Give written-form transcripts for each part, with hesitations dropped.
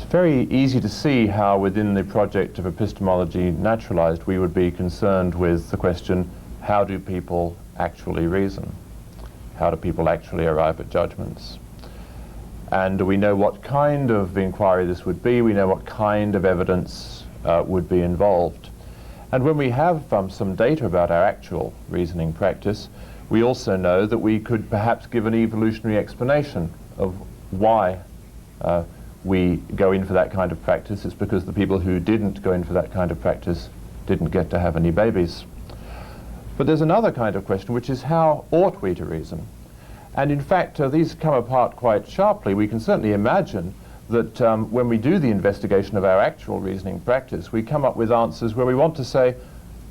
very easy to see how within the project of epistemology naturalized we would be concerned with the question, how do people actually reason? How do people actually arrive at judgments? And we know what kind of inquiry this would be, we know what kind of evidence would be involved. And when we have some data about our actual reasoning practice, we also know that we could perhaps give an evolutionary explanation of why we go in for that kind of practice. It's because the people who didn't go in for that kind of practice didn't get to have any babies. But there's another kind of question, which is how ought we to reason? And in fact, these come apart quite sharply. We can certainly imagine that when we do the investigation of our actual reasoning practice, we come up with answers where we want to say,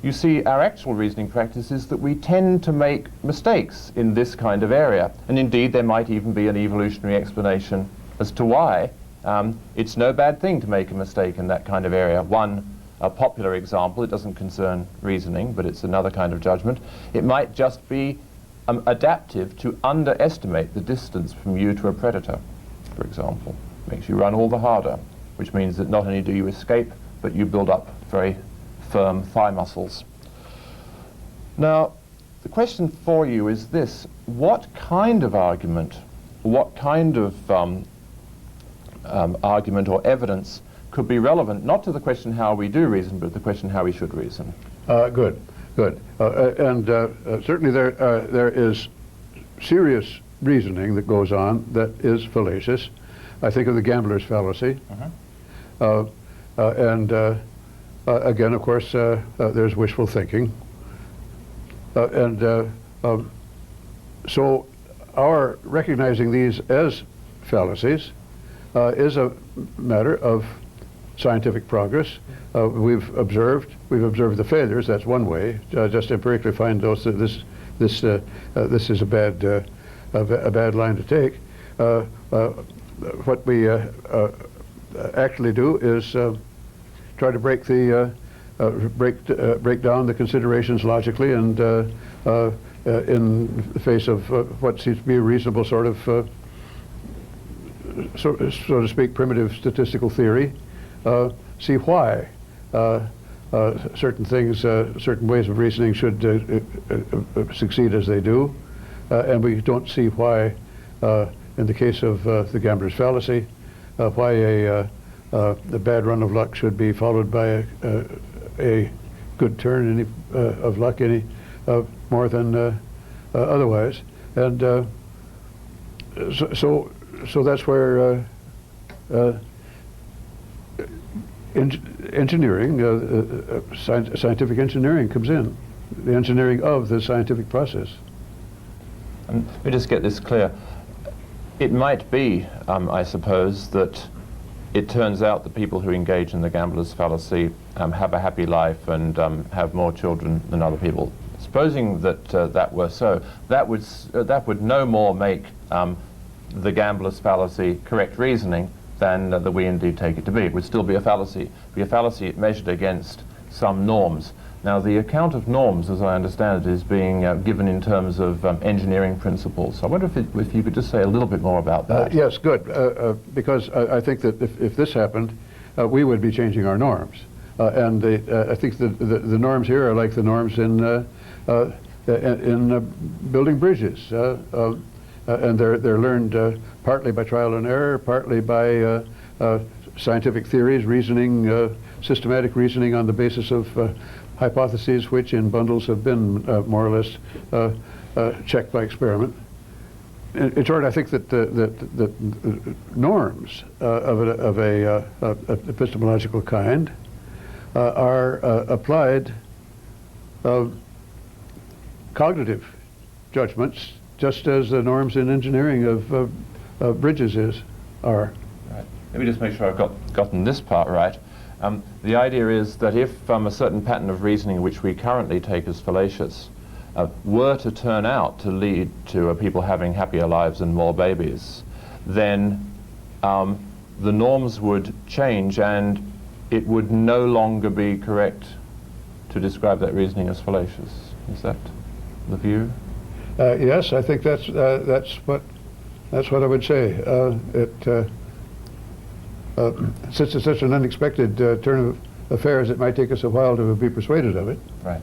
you see, our actual reasoning practice is that we tend to make mistakes in this kind of area. And indeed, there might even be an evolutionary explanation as to why. It's no bad thing to make a mistake in that kind of area. A popular example, it doesn't concern reasoning, but it's another kind of judgment. It might just be adaptive to underestimate the distance from you to a predator, for example. Makes you run all the harder, which means that not only do you escape, but you build up very firm thigh muscles. Now, the question for you is this: what kind of argument, what kind of argument or evidence could be relevant, not to the question how we do reason, but the question how we should reason? Good. And certainly there is serious reasoning that goes on that is fallacious. I think of the gambler's fallacy. And again, of course, there's wishful thinking. So our recognizing these as fallacies is a matter of scientific progress. We've observed the failures. That's one way. Just empirically find those that this is a bad line to take. What we actually do is try to break down the considerations logically, and in the face of what seems to be a reasonable sort of so to speak, primitive statistical theory, see why certain things, certain ways of reasoning should succeed as they do, and we don't see why, in the case of the gambler's fallacy, why the bad run of luck should be followed by a good turn of luck any more than otherwise, and so that's where engineering, scientific engineering comes in, the engineering of the scientific process. Let me just get this clear. It might be, I suppose, that it turns out that people who engage in the gambler's fallacy have a happy life and have more children than other people. Supposing that that were so, that would no more make the gambler's fallacy correct reasoning than that we indeed take it to be. It would still be a fallacy. Measured against some norms. Now, the account of norms, as I understand it, is being given in terms of engineering principles. So I wonder if you could just say a little bit more about that. Yes, good. Because I think that if this happened, we would be changing our norms. And I think the norms here are like the norms in building bridges. And they're learned partly by trial and error, partly by scientific theories, reasoning, systematic reasoning on the basis of hypotheses which in bundles have been more or less checked by experiment. In short, I think that the norms of a epistemological kind are applied cognitive judgments, just as the norms in engineering of bridges are. Right. Let me just make sure I've gotten this part right. The idea is that if a certain pattern of reasoning which we currently take as fallacious were to turn out to lead to people having happier lives and more babies, then the norms would change and it would no longer be correct to describe that reasoning as fallacious. Is that the view? Yes, I think that's what I would say. since it's such an unexpected turn of affairs, it might take us a while to be persuaded of it. Right.